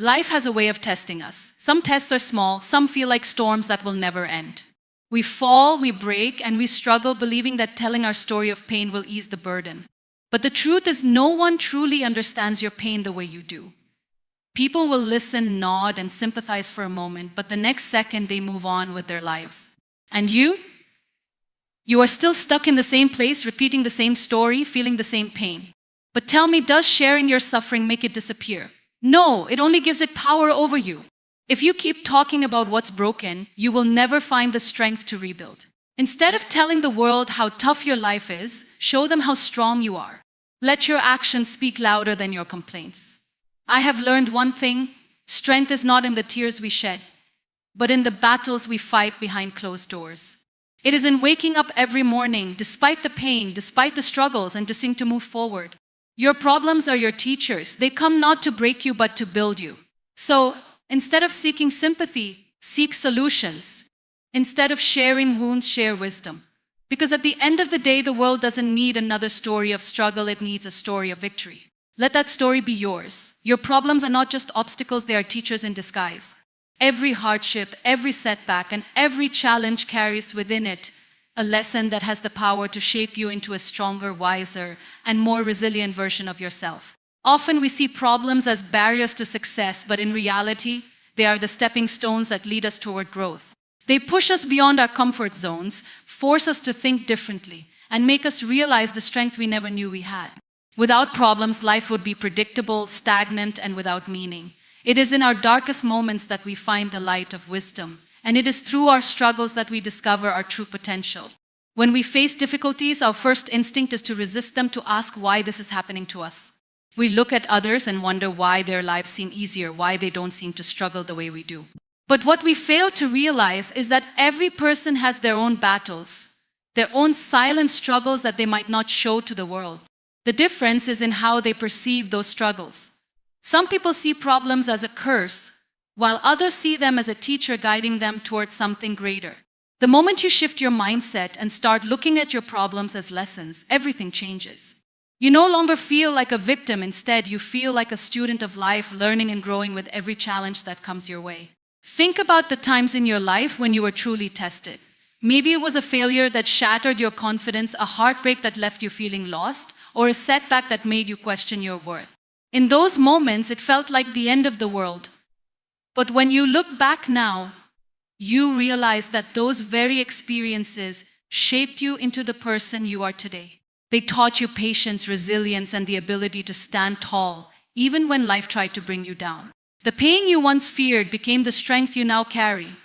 Life has a way of testing us. Some tests are small, some feel like storms that will never end. We fall, we break, and we struggle believing that telling our story of pain will ease the burden. But the truth is, no one truly understands your pain the way you do. People will listen, nod, and sympathize for a moment, but the next second they move on with their lives. And you? You are still stuck in the same place, repeating the same story, feeling the same pain. But tell me, does sharing your suffering make it disappear? No, it only gives it power over you. If you keep talking about what's broken, you will never find the strength to rebuild. Instead of telling the world how tough your life is, show them how strong you are. Let your actions speak louder than your complaints. I have learned one thing: strength is not in the tears we shed, but in the battles we fight behind closed doors. It is in waking up every morning, despite the pain, despite the struggles, and choosing to move forward. Your problems are your teachers. They come not to break you, but to build you. So, instead of seeking sympathy, seek solutions. Instead of sharing wounds, share wisdom. Because at the end of the day, the world doesn't need another story of struggle, it needs a story of victory. Let that story be yours. Your problems are not just obstacles, they are teachers in disguise. Every hardship, every setback, and every challenge carries within it a lesson that has the power to shape you into a stronger, wiser, and more resilient version of yourself. Often we see problems as barriers to success, but in reality, they are the stepping stones that lead us toward growth. They push us beyond our comfort zones, force us to think differently, and make us realize the strength we never knew we had. Without problems, life would be predictable, stagnant, and without meaning. It is in our darkest moments that we find the light of wisdom, and it is through our struggles that we discover our true potential. When we face difficulties, our first instinct is to resist them, to ask why this is happening to us. We look at others and wonder why their lives seem easier, why they don't seem to struggle the way we do. But what we fail to realize is that every person has their own battles, their own silent struggles that they might not show to the world. The difference is in how they perceive those struggles. Some people see problems as a curse, while others see them as a teacher guiding them towards something greater. The moment you shift your mindset and start looking at your problems as lessons, everything changes. You no longer feel like a victim. Instead, you feel like a student of life, learning and growing with every challenge that comes your way. Think about the times in your life when you were truly tested. Maybe it was a failure that shattered your confidence, a heartbreak that left you feeling lost, or a setback that made you question your worth. In those moments, it felt like the end of the world. But when you look back now, you realize that those very experiences shaped you into the person you are today. They taught you patience, resilience, and the ability to stand tall, even when life tried to bring you down. The pain you once feared became the strength you now carry.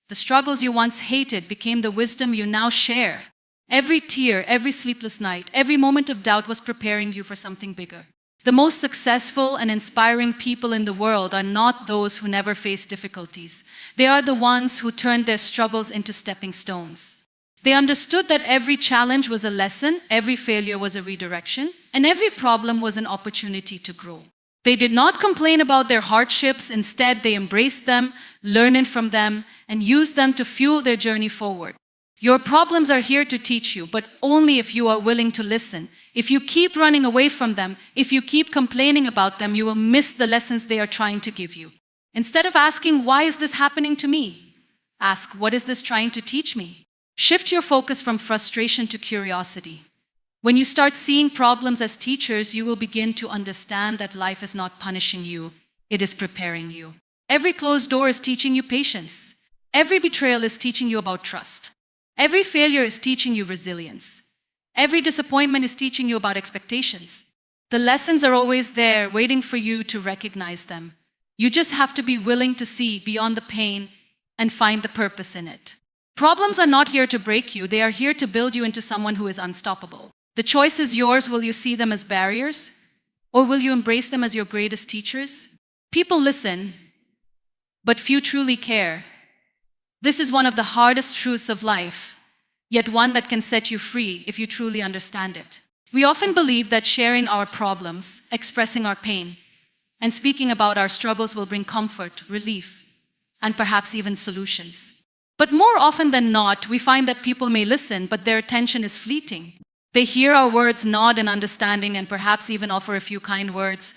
The struggles you once hated became the wisdom you now share. Every tear, every sleepless night, every moment of doubt was preparing you for something bigger. The most successful and inspiring people in the world are not those who never face difficulties. They are the ones who turned their struggles into stepping stones. They understood that every challenge was a lesson, every failure was a redirection, and every problem was an opportunity to grow. They did not complain about their hardships. Instead, they embraced them, learned from them, and used them to fuel their journey forward. Your problems are here to teach you, but only if you are willing to listen. If you keep running away from them, if you keep complaining about them, you will miss the lessons they are trying to give you. Instead of asking, why is this happening to me? Ask, what is this trying to teach me? Shift your focus from frustration to curiosity. When you start seeing problems as teachers, you will begin to understand that life is not punishing you, it is preparing you. Every closed door is teaching you patience. Every betrayal is teaching you about trust. Every failure is teaching you resilience. Every disappointment is teaching you about expectations. The lessons are always there, waiting for you to recognize them. You just have to be willing to see beyond the pain and find the purpose in it. Problems are not here to break you, they are here to build you into someone who is unstoppable. The choice is yours. Will you see them as barriers? Or will you embrace them as your greatest teachers? People listen, but few truly care. This is one of the hardest truths of life, yet one that can set you free if you truly understand it. We often believe that sharing our problems, expressing our pain, and speaking about our struggles will bring comfort, relief, and perhaps even solutions. But more often than not, we find that people may listen, but their attention is fleeting. They hear our words, nod in understanding, and perhaps even offer a few kind words,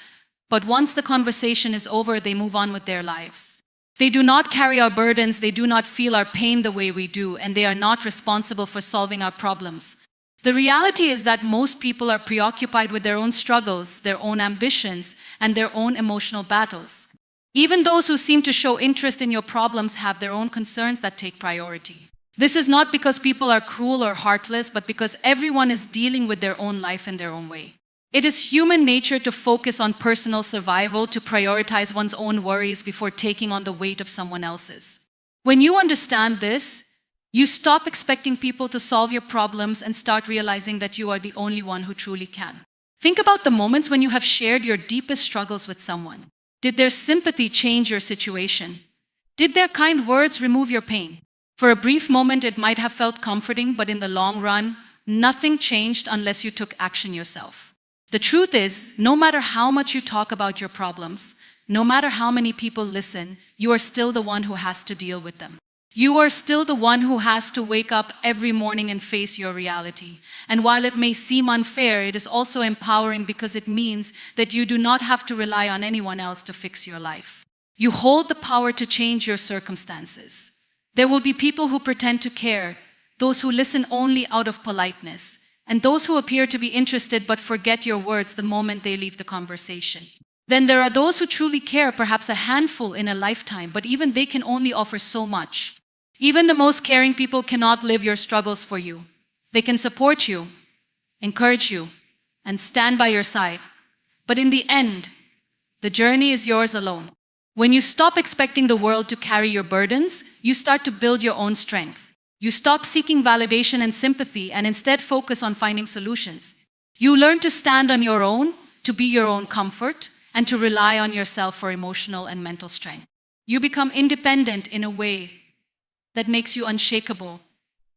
But once the conversation is over, they move on with their lives. They do not carry our burdens, they do not feel our pain the way we do, and they are not responsible for solving our problems. The reality is that most people are preoccupied with their own struggles, their own ambitions, and their own emotional battles. Even those who seem to show interest in your problems have their own concerns that take priority. This is not because people are cruel or heartless, but because everyone is dealing with their own life in their own way. It is human nature to focus on personal survival, to prioritize one's own worries before taking on the weight of someone else's. When you understand this, you stop expecting people to solve your problems and start realizing that you are the only one who truly can. Think about the moments when you have shared your deepest struggles with someone. Did their sympathy change your situation? Did their kind words remove your pain? For a brief moment, it might have felt comforting, but in the long run, nothing changed unless you took action yourself. The truth is, no matter how much you talk about your problems, no matter how many people listen, you are still the one who has to deal with them. You are still the one who has to wake up every morning and face your reality. And while it may seem unfair, it is also empowering because it means that you do not have to rely on anyone else to fix your life. You hold the power to change your circumstances. There will be people who pretend to care, those who listen only out of politeness, and those who appear to be interested but forget your words the moment they leave the conversation. Then there are those who truly care, perhaps a handful in a lifetime, but even they can only offer so much. Even the most caring people cannot live your struggles for you. They can support you, encourage you, and stand by your side. But in the end, the journey is yours alone. When you stop expecting the world to carry your burdens, you start to build your own strength. You stop seeking validation and sympathy and instead focus on finding solutions. You learn to stand on your own, to be your own comfort, and to rely on yourself for emotional and mental strength. You become independent in a way that makes you unshakable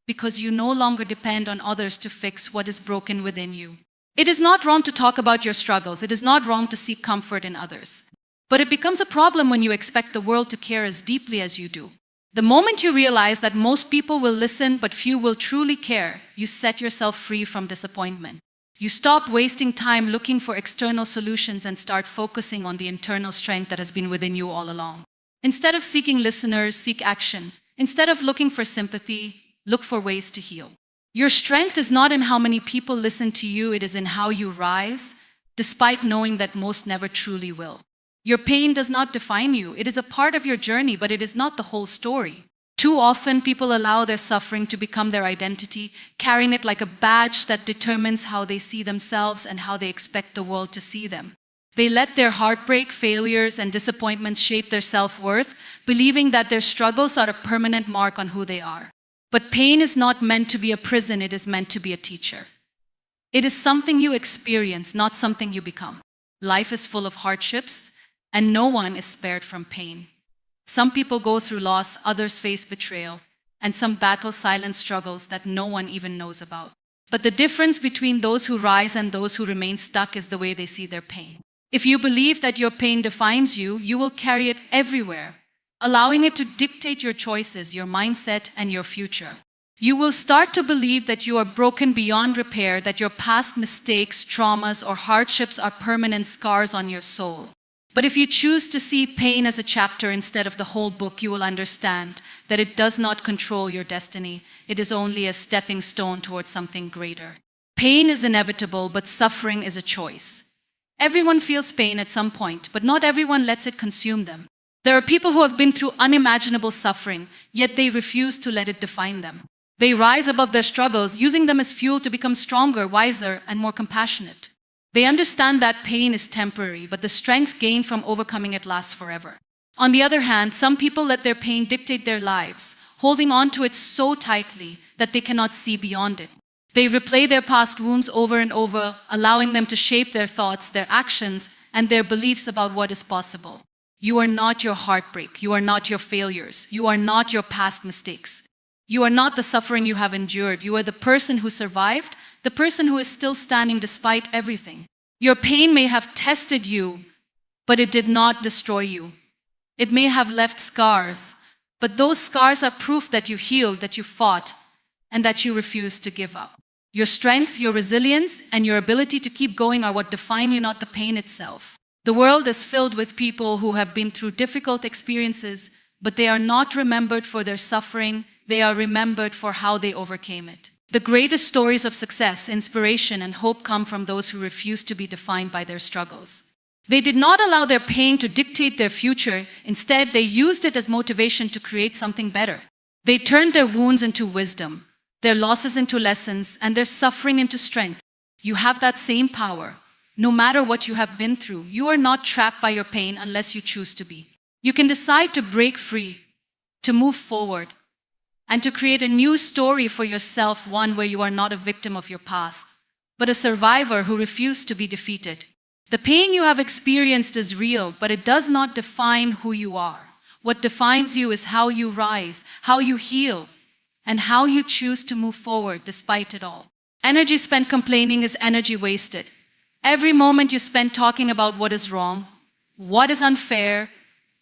because you no longer depend on others to fix what is broken within you. It is not wrong to talk about your struggles. It is not wrong to seek comfort in others. But it becomes a problem when you expect the world to care as deeply as you do. The moment you realize that most people will listen but few will truly care, you set yourself free from disappointment. You stop wasting time looking for external solutions and start focusing on the internal strength that has been within you all along. Instead of seeking listeners, seek action. Instead of looking for sympathy, look for ways to heal. Your strength is not in how many people listen to you, it is in how you rise, despite knowing that most never truly will. Your pain does not define you. It is a part of your journey, but it is not the whole story. Too often, people allow their suffering to become their identity, carrying it like a badge that determines how they see themselves and how they expect the world to see them. They let their heartbreak, failures, and disappointments shape their self-worth, believing that their struggles are a permanent mark on who they are. But pain is not meant to be a prison, it is meant to be a teacher. It is something you experience, not something you become. Life is full of hardships, and no one is spared from pain. Some people go through loss, others face betrayal, and some battle silent struggles that no one even knows about. But the difference between those who rise and those who remain stuck is the way they see their pain. If you believe that your pain defines you, you will carry it everywhere, allowing it to dictate your choices, your mindset, and your future. You will start to believe that you are broken beyond repair, that your past mistakes, traumas, or hardships are permanent scars on your soul. But if you choose to see pain as a chapter instead of the whole book, you will understand that it does not control your destiny. It is only a stepping stone towards something greater. Pain is inevitable, but suffering is a choice. Everyone feels pain at some point, but not everyone lets it consume them. There are people who have been through unimaginable suffering, yet they refuse to let it define them. They rise above their struggles, using them as fuel to become stronger, wiser, and more compassionate. They understand that pain is temporary, but the strength gained from overcoming it lasts forever. On the other hand, some people let their pain dictate their lives, holding on to it so tightly that they cannot see beyond it. They replay their past wounds over and over, allowing them to shape their thoughts, their actions, and their beliefs about what is possible. You are not your heartbreak. You are not your failures. You are not your past mistakes. You are not the suffering you have endured. You are the person who survived, the person who is still standing despite everything. Your pain may have tested you, but it did not destroy you. It may have left scars, but those scars are proof that you healed, that you fought, and that you refused to give up. Your strength, your resilience, and your ability to keep going are what define you, not the pain itself. The world is filled with people who have been through difficult experiences, but they are not remembered for their suffering, they are remembered for how they overcame it. The greatest stories of success, inspiration, and hope come from those who refuse to be defined by their struggles. They did not allow their pain to dictate their future. Instead, they used it as motivation to create something better. They turned their wounds into wisdom, their losses into lessons, and their suffering into strength. You have that same power. No matter what you have been through, you are not trapped by your pain unless you choose to be. You can decide to break free, to move forward, and to create a new story for yourself, one where you are not a victim of your past, but a survivor who refused to be defeated. The pain you have experienced is real, but it does not define who you are. What defines you is how you rise, how you heal, and how you choose to move forward despite it all. Energy spent complaining is energy wasted. Every moment you spend talking about what is wrong, what is unfair,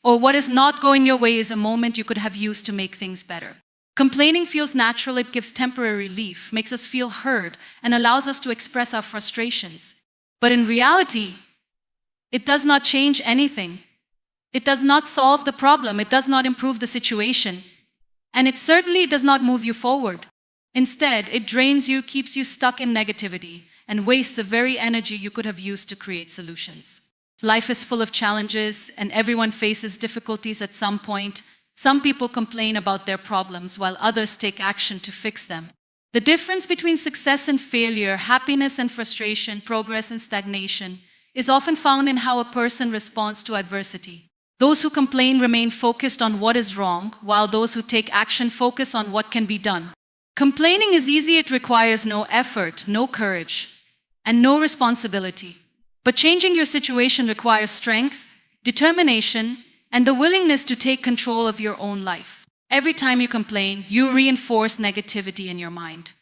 or what is not going your way is a moment you could have used to make things better. Complaining feels natural, it gives temporary relief, makes us feel heard, and allows us to express our frustrations. But in reality, it does not change anything. It does not solve the problem, it does not improve the situation, and it certainly does not move you forward. Instead, it drains you, keeps you stuck in negativity, and wastes the very energy you could have used to create solutions. Life is full of challenges, and everyone faces difficulties at some point. Some people complain about their problems, while others take action to fix them. The difference between success and failure, happiness and frustration, progress and stagnation, is often found in how a person responds to adversity. Those who complain remain focused on what is wrong, while those who take action focus on what can be done. Complaining is easy, it requires no effort, no courage, and no responsibility. But changing your situation requires strength, determination, and the willingness to take control of your own life. Every time you complain, you reinforce negativity in your mind.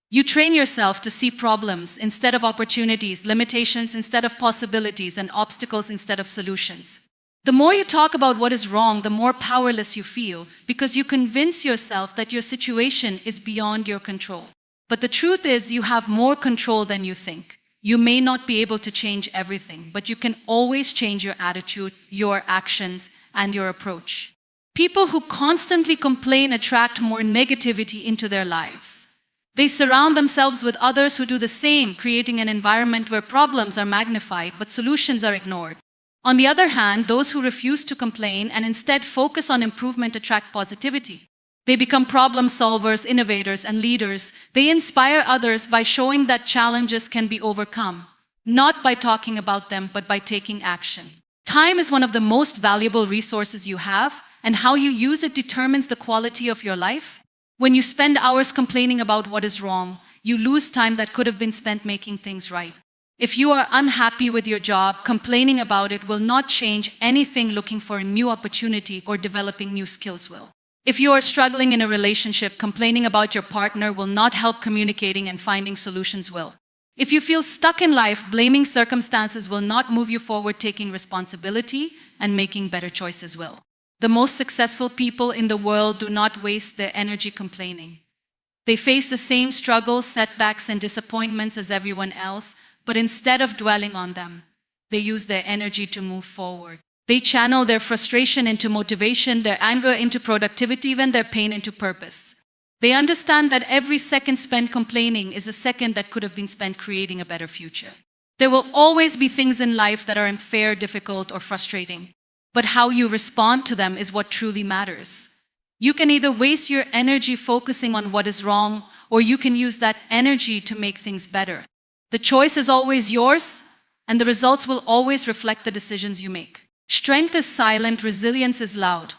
You train yourself to see problems instead of opportunities, limitations instead of possibilities, and obstacles instead of solutions. The more you talk about what is wrong, the more powerless you feel, because you convince yourself that your situation is beyond your control. But the truth is, you have more control than you think. You may not be able to change everything, but you can always change your attitude, your actions, and your approach. People who constantly complain attract more negativity into their lives. They surround themselves with others who do the same, creating an environment where problems are magnified but solutions are ignored. On the other hand, those who refuse to complain and instead focus on improvement attract positivity. They become problem solvers, innovators, and leaders. They inspire others by showing that challenges can be overcome, not by talking about them, but by taking action. Time is one of the most valuable resources you have, and how you use it determines the quality of your life. When you spend hours complaining about what is wrong, you lose time that could have been spent making things right. If you are unhappy with your job, complaining about it will not change anything. Looking for a new opportunity or developing new skills will. If you are struggling in a relationship, complaining about your partner will not help. Communicating and finding solutions will. If you feel stuck in life, blaming circumstances will not move you forward. Taking responsibility and making better choices will. The most successful people in the world do not waste their energy complaining. They face the same struggles, setbacks, and disappointments as everyone else, but instead of dwelling on them, they use their energy to move forward. They channel their frustration into motivation, their anger into productivity, and their pain into purpose. They understand that every second spent complaining is a second that could have been spent creating a better future. There will always be things in life that are unfair, difficult, or frustrating, but how you respond to them is what truly matters. You can either waste your energy focusing on what is wrong, or you can use that energy to make things better. The choice is always yours, and the results will always reflect the decisions you make. Strength is silent, resilience is loud.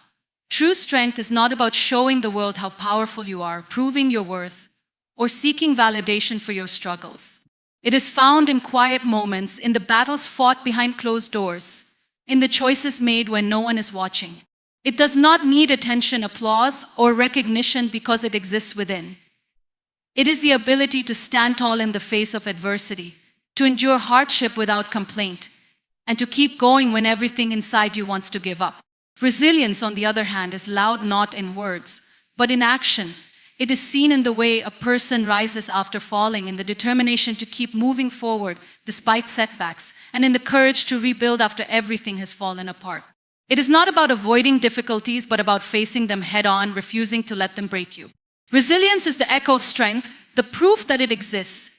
True strength is not about showing the world how powerful you are, proving your worth, or seeking validation for your struggles. It is found in quiet moments, in the battles fought behind closed doors, in the choices made when no one is watching. It does not need attention, applause, or recognition because it exists within. It is the ability to stand tall in the face of adversity, to endure hardship without complaint, and to keep going when everything inside you wants to give up. Resilience, on the other hand, is loud not in words, but in action. It is seen in the way a person rises after falling, in the determination to keep moving forward despite setbacks, and in the courage to rebuild after everything has fallen apart. It is not about avoiding difficulties, but about facing them head on, refusing to let them break you. Resilience is the echo of strength, the proof that it exists.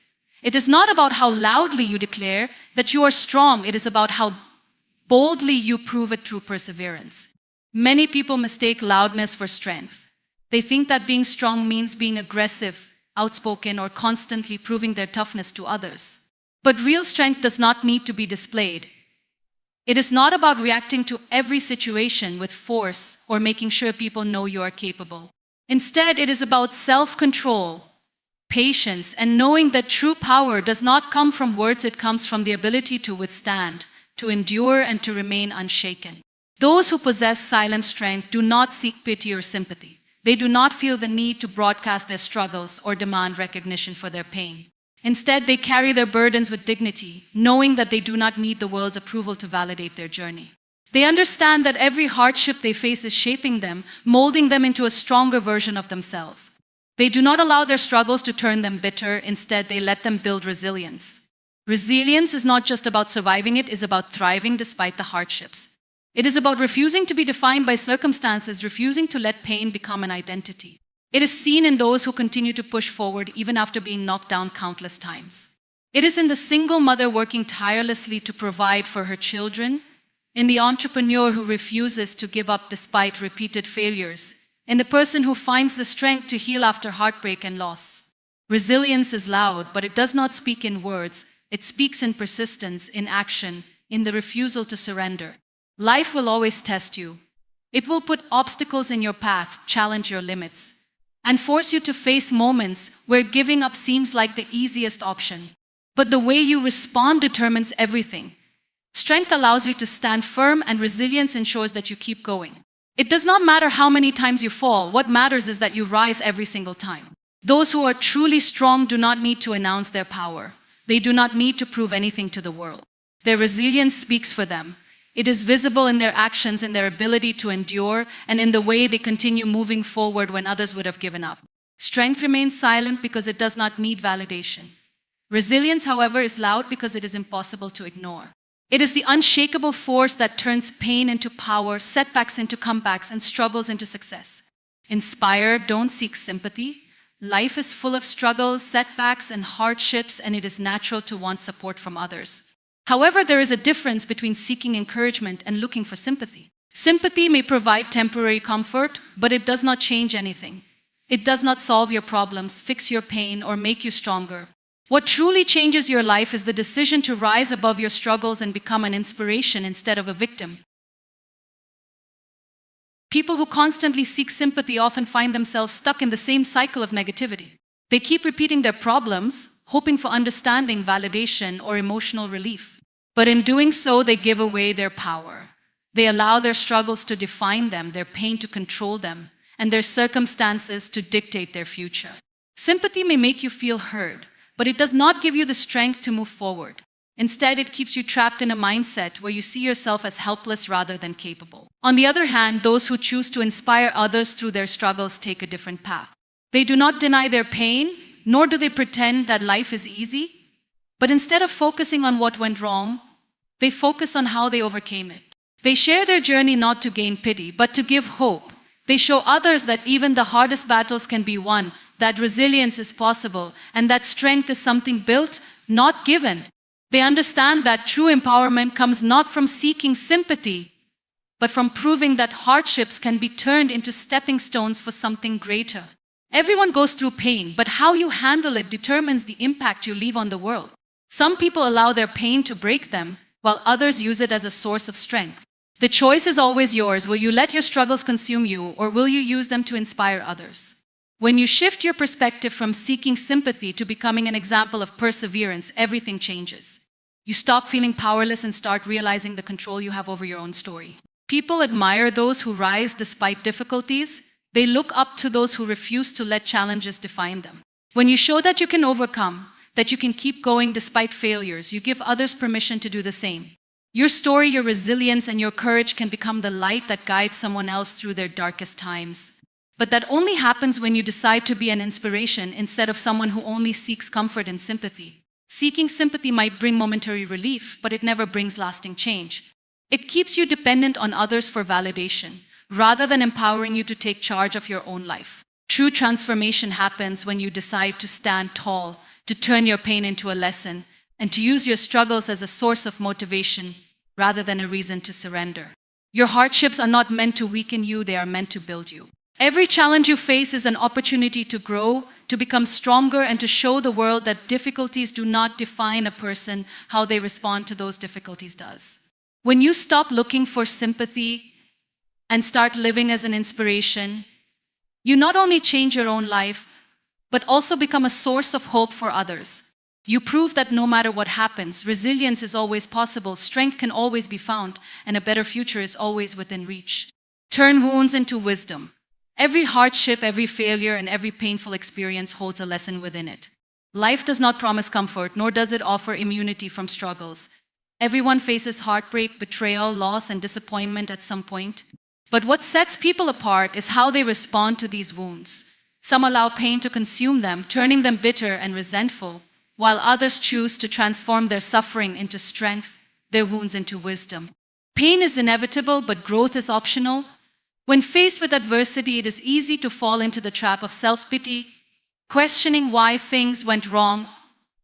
It is not about how loudly you declare that you are strong, it is about how boldly you prove it through perseverance. Many people mistake loudness for strength. They think that being strong means being aggressive, outspoken, or constantly proving their toughness to others. But real strength does not need to be displayed. It is not about reacting to every situation with force or making sure people know you are capable. Instead, it is about self-control, patience, and knowing that true power does not come from words, it comes from the ability to withstand, to endure, and to remain unshaken. Those who possess silent strength do not seek pity or sympathy. They do not feel the need to broadcast their struggles or demand recognition for their pain. Instead, they carry their burdens with dignity, knowing that they do not need the world's approval to validate their journey. They understand that every hardship they face is shaping them, molding them into a stronger version of themselves. They do not allow their struggles to turn them bitter. Instead, they let them build resilience. Resilience is not just about surviving, it is about thriving despite the hardships. It is about refusing to be defined by circumstances, refusing to let pain become an identity. It is seen in those who continue to push forward even after being knocked down countless times. It is in the single mother working tirelessly to provide for her children, in the entrepreneur who refuses to give up despite repeated failures, in the person who finds the strength to heal after heartbreak and loss. Resilience is loud, but it does not speak in words. It speaks in persistence, in action, in the refusal to surrender. Life will always test you. It will put obstacles in your path, challenge your limits, and force you to face moments where giving up seems like the easiest option. But the way you respond determines everything. Strength allows you to stand firm, and resilience ensures that you keep going. It does not matter how many times you fall. What matters is that you rise every single time. Those who are truly strong do not need to announce their power. They do not need to prove anything to the world. Their resilience speaks for them. It is visible in their actions, in their ability to endure, and in the way they continue moving forward when others would have given up. Strength remains silent because it does not need validation. Resilience, however, is loud because it is impossible to ignore. It is the unshakable force that turns pain into power, setbacks into comebacks, and struggles into success. Inspire, don't seek sympathy. Life is full of struggles, setbacks, and hardships, and it is natural to want support from others. However, there is a difference between seeking encouragement and looking for sympathy. Sympathy may provide temporary comfort, but it does not change anything. It does not solve your problems, fix your pain, or make you stronger. What truly changes your life is the decision to rise above your struggles and become an inspiration instead of a victim. People who constantly seek sympathy often find themselves stuck in the same cycle of negativity. They keep repeating their problems, hoping for understanding, validation, or emotional relief. But in doing so, they give away their power. They allow their struggles to define them, their pain to control them, and their circumstances to dictate their future. Sympathy may make you feel heard, but it does not give you the strength to move forward. Instead, it keeps you trapped in a mindset where you see yourself as helpless rather than capable. On the other hand, those who choose to inspire others through their struggles take a different path. They do not deny their pain, nor do they pretend that life is easy, but instead of focusing on what went wrong, they focus on how they overcame it. They share their journey not to gain pity, but to give hope. They show others that even the hardest battles can be won, that resilience is possible, and that strength is something built, not given. They understand that true empowerment comes not from seeking sympathy, but from proving that hardships can be turned into stepping stones for something greater. Everyone goes through pain, but how you handle it determines the impact you leave on the world. Some people allow their pain to break them, while others use it as a source of strength. The choice is always yours. Will you let your struggles consume you, or will you use them to inspire others? When you shift your perspective from seeking sympathy to becoming an example of perseverance, everything changes. You stop feeling powerless and start realizing the control you have over your own story. People admire those who rise despite difficulties. They look up to those who refuse to let challenges define them. When you show that you can overcome, that you can keep going despite failures, you give others permission to do the same. Your story, your resilience, and your courage can become the light that guides someone else through their darkest times. But that only happens when you decide to be an inspiration instead of someone who only seeks comfort and sympathy. Seeking sympathy might bring momentary relief, but it never brings lasting change. It keeps you dependent on others for validation, rather than empowering you to take charge of your own life. True transformation happens when you decide to stand tall, to turn your pain into a lesson, and to use your struggles as a source of motivation rather than a reason to surrender. Your hardships are not meant to weaken you, they are meant to build you. Every challenge you face is an opportunity to grow, to become stronger, and to show the world that difficulties do not define a person. How they respond to those difficulties does. When you stop looking for sympathy and start living as an inspiration, you not only change your own life, but also become a source of hope for others. You prove that no matter what happens, resilience is always possible, strength can always be found, and a better future is always within reach. Turn wounds into wisdom. Every hardship, every failure, and every painful experience holds a lesson within it. Life does not promise comfort, nor does it offer immunity from struggles. Everyone faces heartbreak, betrayal, loss, and disappointment at some point. But what sets people apart is how they respond to these wounds. Some allow pain to consume them, turning them bitter and resentful, while others choose to transform their suffering into strength, their wounds into wisdom. Pain is inevitable, but growth is optional. When faced with adversity, it is easy to fall into the trap of self-pity, questioning why things went wrong,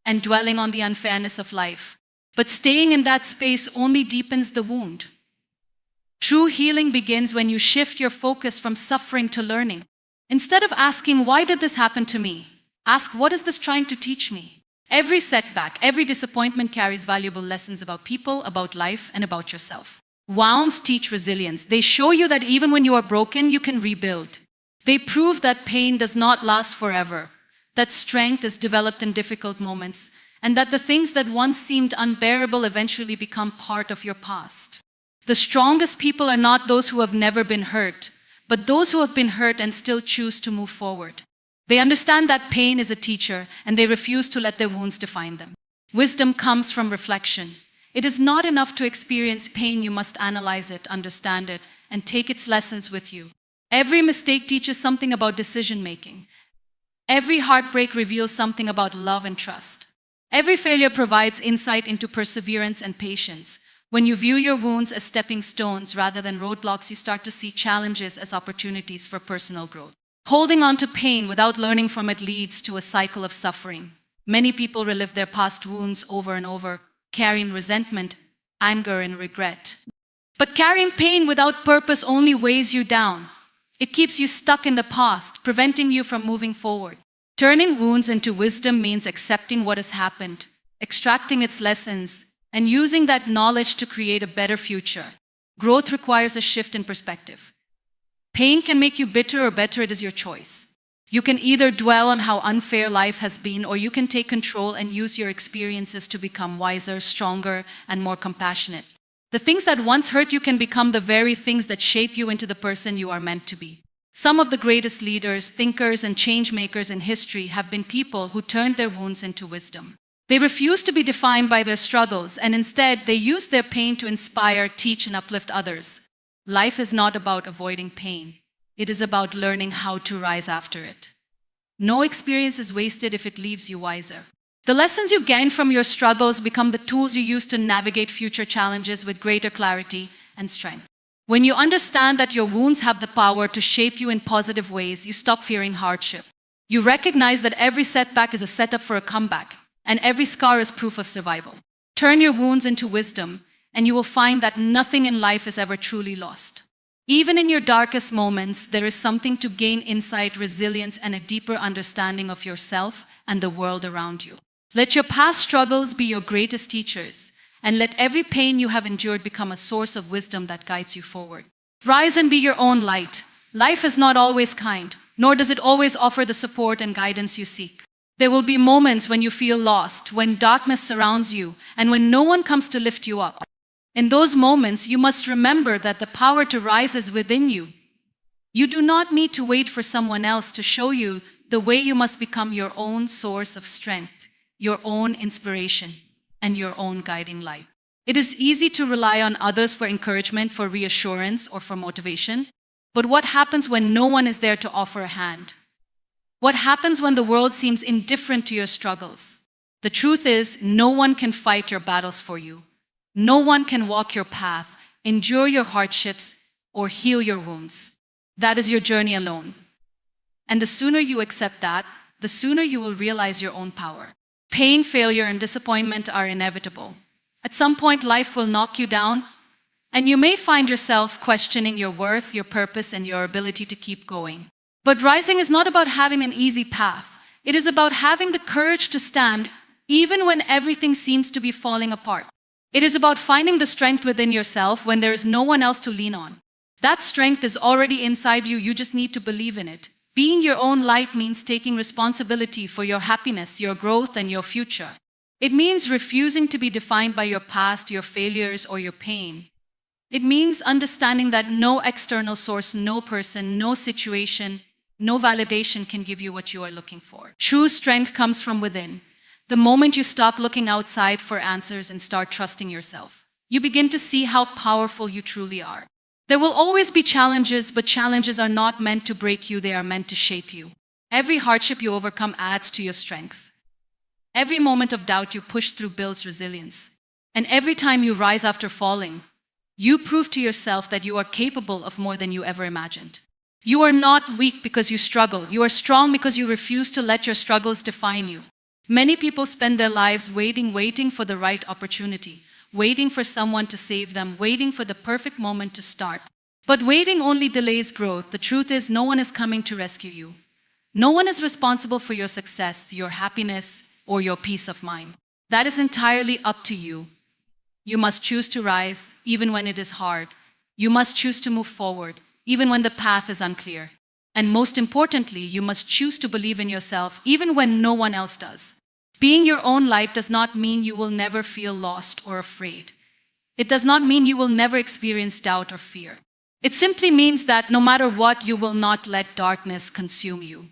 and dwelling on the unfairness of life. But staying in that space only deepens the wound. True healing begins when you shift your focus from suffering to learning. Instead of asking, "Why did this happen to me?" ask, "What is this trying to teach me?" Every setback, every disappointment carries valuable lessons about people, about life, and about yourself. Wounds teach resilience. They show you that even when you are broken, you can rebuild. They prove that pain does not last forever, that strength is developed in difficult moments, and that the things that once seemed unbearable eventually become part of your past. The strongest people are not those who have never been hurt, but those who have been hurt and still choose to move forward. They understand that pain is a teacher, and they refuse to let their wounds define them. Wisdom comes from reflection. It is not enough to experience pain, you must analyze it, understand it, and take its lessons with you. Every mistake teaches something about decision-making. Every heartbreak reveals something about love and trust. Every failure provides insight into perseverance and patience. When you view your wounds as stepping stones rather than roadblocks, you start to see challenges as opportunities for personal growth. Holding on to pain without learning from it leads to a cycle of suffering. Many people relive their past wounds over and over, carrying resentment, anger, and regret. But carrying pain without purpose only weighs you down. It keeps you stuck in the past, preventing you from moving forward. Turning wounds into wisdom means accepting what has happened, extracting its lessons, and using that knowledge to create a better future. Growth requires a shift in perspective. Pain can make you bitter or better, it is your choice. You can either dwell on how unfair life has been, or you can take control and use your experiences to become wiser, stronger, and more compassionate. The things that once hurt you can become the very things that shape you into the person you are meant to be. Some of the greatest leaders, thinkers, and change makers in history have been people who turned their wounds into wisdom. They refused to be defined by their struggles, and instead they used their pain to inspire, teach, and uplift others. Life is not about avoiding pain. It is about learning how to rise after it. No experience is wasted if it leaves you wiser. The lessons you gain from your struggles become the tools you use to navigate future challenges with greater clarity and strength. When you understand that your wounds have the power to shape you in positive ways, you stop fearing hardship. You recognize that every setback is a setup for a comeback, and every scar is proof of survival. Turn your wounds into wisdom, and you will find that nothing in life is ever truly lost. Even in your darkest moments, there is something to gain insight, resilience, and a deeper understanding of yourself and the world around you. Let your past struggles be your greatest teachers, and let every pain you have endured become a source of wisdom that guides you forward. Rise and be your own light. Life is not always kind, nor does it always offer the support and guidance you seek. There will be moments when you feel lost, when darkness surrounds you, and when no one comes to lift you up. In those moments, you must remember that the power to rise is within you. You do not need to wait for someone else to show you the way. You must become your own source of strength, your own inspiration, and your own guiding light. It is easy to rely on others for encouragement, for reassurance, or for motivation. But what happens when no one is there to offer a hand? What happens when the world seems indifferent to your struggles? The truth is, no one can fight your battles for you. No one can walk your path, endure your hardships, or heal your wounds. That is your journey alone. And the sooner you accept that, the sooner you will realize your own power. Pain, failure, and disappointment are inevitable. At some point, life will knock you down, and you may find yourself questioning your worth, your purpose, and your ability to keep going. But rising is not about having an easy path. It is about having the courage to stand even when everything seems to be falling apart. It is about finding the strength within yourself when there is no one else to lean on. That strength is already inside you, you just need to believe in it. Being your own light means taking responsibility for your happiness, your growth, and your future. It means refusing to be defined by your past, your failures, or your pain. It means understanding that no external source, no person, no situation, no validation can give you what you are looking for. True strength comes from within. The moment you stop looking outside for answers and start trusting yourself, you begin to see how powerful you truly are. There will always be challenges, but challenges are not meant to break you, they are meant to shape you. Every hardship you overcome adds to your strength. Every moment of doubt you push through builds resilience. And every time you rise after falling, you prove to yourself that you are capable of more than you ever imagined. You are not weak because you struggle. You are strong because you refuse to let your struggles define you. Many people spend their lives waiting for the right opportunity, waiting for someone to save them, waiting for the perfect moment to start. But waiting only delays growth. The truth is, no one is coming to rescue you. No one is responsible for your success, your happiness, or your peace of mind. That is entirely up to you. You must choose to rise, even when it is hard. You must choose to move forward, even when the path is unclear. And most importantly, you must choose to believe in yourself, even when no one else does. Being your own light does not mean you will never feel lost or afraid. It does not mean you will never experience doubt or fear. It simply means that no matter what, you will not let darkness consume you.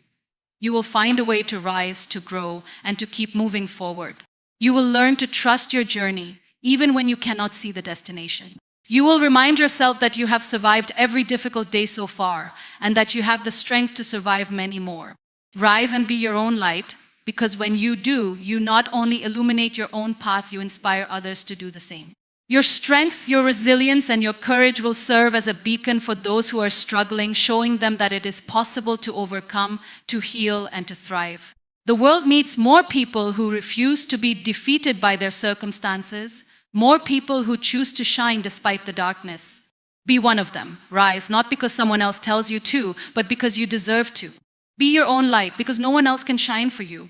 You will find a way to rise, to grow, and to keep moving forward. You will learn to trust your journey, even when you cannot see the destination. You will remind yourself that you have survived every difficult day so far, and that you have the strength to survive many more. Rise and be your own light, because when you do, you not only illuminate your own path, you inspire others to do the same. Your strength, your resilience, and your courage will serve as a beacon for those who are struggling, showing them that it is possible to overcome, to heal, and to thrive. The world needs more people who refuse to be defeated by their circumstances, more people who choose to shine despite the darkness. Be one of them. Rise, not because someone else tells you to, but because you deserve to. Be your own light, because no one else can shine for you.